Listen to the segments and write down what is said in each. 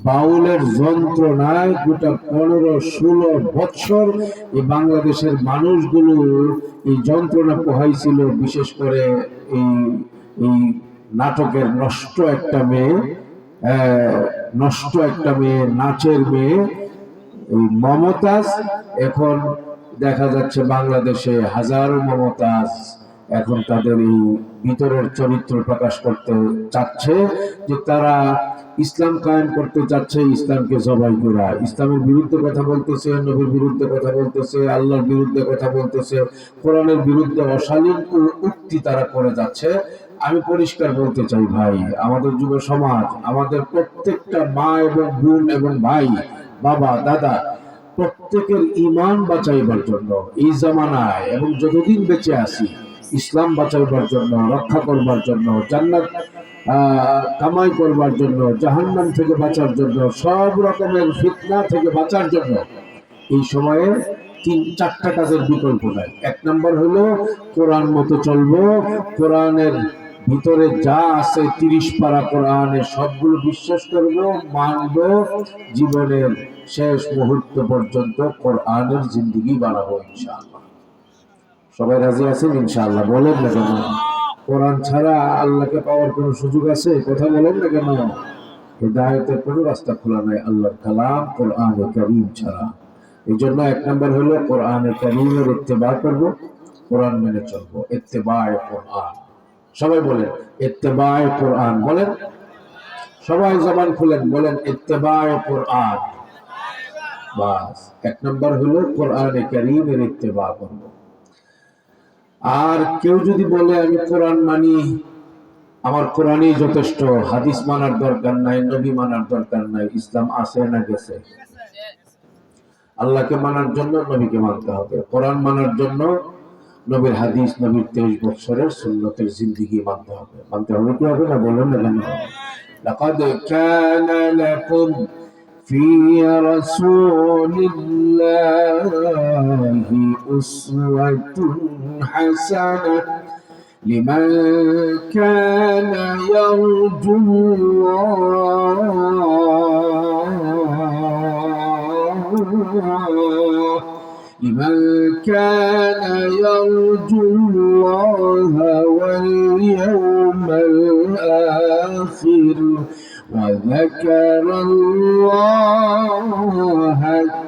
বাউলের যন্ত্রণায় গোটা 15-16 বছর এই বাংলাদেশের মানুষগুলো এই যন্ত্রণা পোহাইছিল। বিশেষ করে এই এই নাটকের নষ্ট একটা মেয়ে, নাচের মেয়ে এই মমতাজ। এখন দেখা যাচ্ছে বাংলাদেশে হাজারো মমতাজ এখন তাদের এই ভিতরের চরিত্র প্রকাশ করতে চাচ্ছে, যে তারা ইসলাম কায়েম করতে চাচ্ছে, ইসলামকে জবাই করা, ইসলামের বিরুদ্ধে কথা বলতেছে, নবীর বিরুদ্ধে কথা বলতেছে, আল্লাহর বিরুদ্ধে কথা বলতেছে, কোরআনের বিরুদ্ধে অশালীন উক্তি তারা করে যাচ্ছে। আমি পরিষ্কার বলতে চাই ভাই, আমাদের যুব সমাজ, আমাদের প্রত্যেকটা মা এবং বোন এবং ভাই, বাবা, দাদা, প্রত্যেকের ঈমান বাঁচাইবার জন্য এই জামানায় এবং যতদিন বেঁচে আছি ইসলাম বাঁচাইবার জন্য, রক্ষা করবার জন্য, জান্নাত কামাই করবার জন্য, জাহান্নাম থেকে বাঁচার জন্য, সব রকমের ফিতনা থেকে বাঁচার জন্য এই সময়ে 3-4টা কাজের বিকল্প নাই। 1 নম্বর হলো কোরআন মতো চলবো, কোরআনের ভিতরে যা আছে 30 পারা কোরআনের সবগুলো বিশ্বাস করব, মানব, জীবনের শেষ মুহূর্ত পর্যন্ত কোরআনের জিন্দেগি বানাবো ইনশাআল্লাহ। সবাই রাজি আছেন ইনশাআল্লাহ? বলেন না কেন? কোরআন ছাড়া আল্লাহকে পাওয়ার কোনো সুযোগ আছে? কথা বলেন না কেন? হিদায়াতের কোনো রাস্তা খোলা নাই আল্লাহর কালাম কোরআনে কারীম ছাড়া। এই জন্য 1 নম্বর হলো কোরআনে কারীমের ইত্তেবা করব, কোরআন মেনে চলবো, ইত্তেবায়ে কোরআন। সবাই বলেন ইত্তেবায়ে কোরআন, বলেন সবাই জবান খুলেন, বলেন ইত্তেবায়ে কোরআন। বাস 1 নম্বর হলো কোরআনে কারীমের ইত্তেবা করব। আর কেউ যদি বলে আমি কোরআন মানি, আমার কোরআনই যথেষ্ট, হাদিস মানার দরকার নাই, নবী মানার দরকার নাই, ইসলাম আছে না গেছে? আল্লাহকে মানার জন্য নবীকে মানতে হবে, কোরআন মানার জন্য নবীর হাদিস, নবীর 23 বছরের সুন্নতের জিন্দেগি মানতে হবে। মানতে হবে কি হবে না? বলেন না কেন? লাকাদ কানা লাকুম ফি রাসূলিল্লাহি উসওয়াতুন হাসানাহ লিমান কানা ইয়ারজুল্লাহ لمن كان يرجو الله واليوم الآخر وذكر الله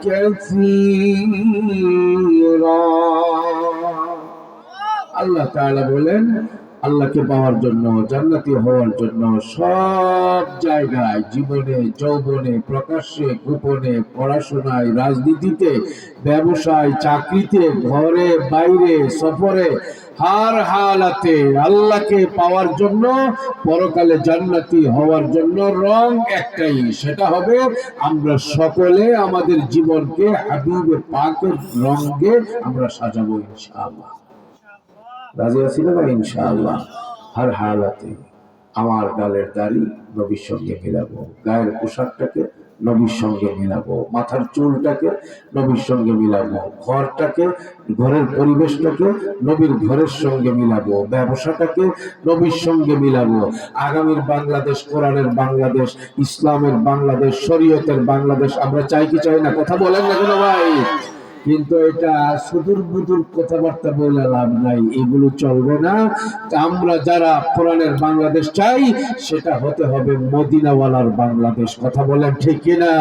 كثيرا। আল্লাহ তাআলা বলেন, আল্লাহকে পাওয়ার জন্য, জান্নাতি হওয়ার জন্য সব জায়গায়, জীবনে, যৌবনে, প্রকাশ্যে, গোপনে, পড়াশোনায়, রাজনীতিতে, ব্যবসায়, চাকরিতে, ঘরে, বাইরে, সফরে, হার হালাতে আল্লাহকে পাওয়ার জন্য, পরকালে জান্নাতি হওয়ার জন্য রং একটাই, সেটা হবে আমরা সকলে আমাদের জীবনকে হাবিবে পাকের রঙে আমরা সাজাবো ইনশাআল্লাহ। রাজি আছি না ইনশাআল্লাহ? হার হালাতে আমার গালের দাড়ি নবীর সঙ্গে মিলাবো, গায়ের পোশাকটাকে নবীর সঙ্গে মিলাবো, মাথার চুলটাকে নবীর সঙ্গে মিলাবো, ঘরটাকে, ঘরের পরিবেশটাকে নবীর ঘরের সঙ্গে মিলাবো, ব্যবসাটাকে নবীর সঙ্গে মিলাবো। আগামীর বাংলাদেশ কোরআনের বাংলাদেশ, ইসলামের বাংলাদেশ, শরীয়তের বাংলাদেশ আমরা চাই কি চাই না? কথা বলেন না কেন ভাই? কিন্তু এটা সুদূর বুদূর কথাবার্তা বলে লাভ নাই, এগুলো চলবে না। আমরা যারা কোরআনের বাংলাদেশ চাই সেটা হতে হবে মদিনাওয়ালার বাংলাদেশ। কথা বলেন ঠিক কিনা?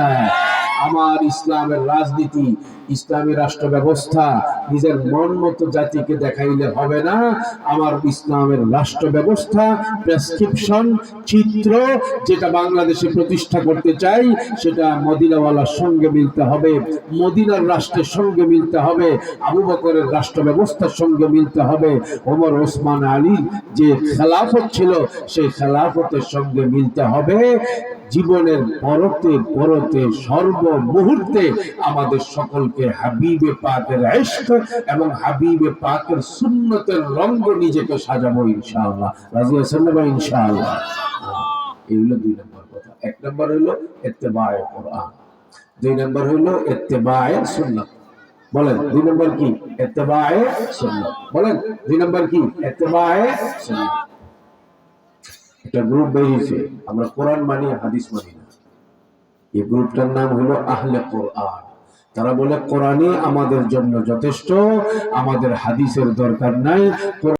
আমার ইসলামের রাজনীতি, ইসলামী রাষ্ট্র ব্যবস্থা নিজের মন মতো জাতিকে দেখাইলে হবে না। আমার ইসলামের রাষ্ট্র ব্যবস্থা, প্রেসক্রিপশন, চিত্র যেটা বাংলাদেশে প্রতিষ্ঠা করতে চাই সেটা মদিনাওয়ালার সঙ্গে মিলতে হবে, মদিনার রাষ্ট্রের সঙ্গে মিলতে হবে, আবু বকরের রাষ্ট্র ব্যবস্থার সঙ্গে মিলতে হবে, ওমর, ওসমান, আলীর যে খেলাফত ছিল সেই খেলাফতের সঙ্গে মিলতে হবে। জীবনের পরতে পরতে সর্বমুহূর্তে আমাদের সকলকে হাবিবে পাকের ইশক এবং হাবিবে পাকের সুন্নতের রঙ নিজেকে সাজাবো ইনশাআল্লাহ। রাজি আছেন না ইনশাআল্লাহ? এই হলো 2 নম্বর কথা। 1 নম্বর হলো ইত্তেবায়ে কোরআন, 2 নম্বর হলো ইত্তেবায়ে সুন্নাত। বলেন 2 নম্বর কি? ইত্তেবায়ে সুন্নাত। বলেন 2 নম্বর কি? ইত্তেবায়ে সুন্নাত। একটা গ্রুপ বেরিয়েছে, আমরা কোরআন মানি হাদিস মানি না। এই গ্রুপটার নাম হলো আহলে কোরআন। তারা বলে কোরআনই আমাদের জন্য যথেষ্ট, আমাদের হাদিসের দরকার নাই।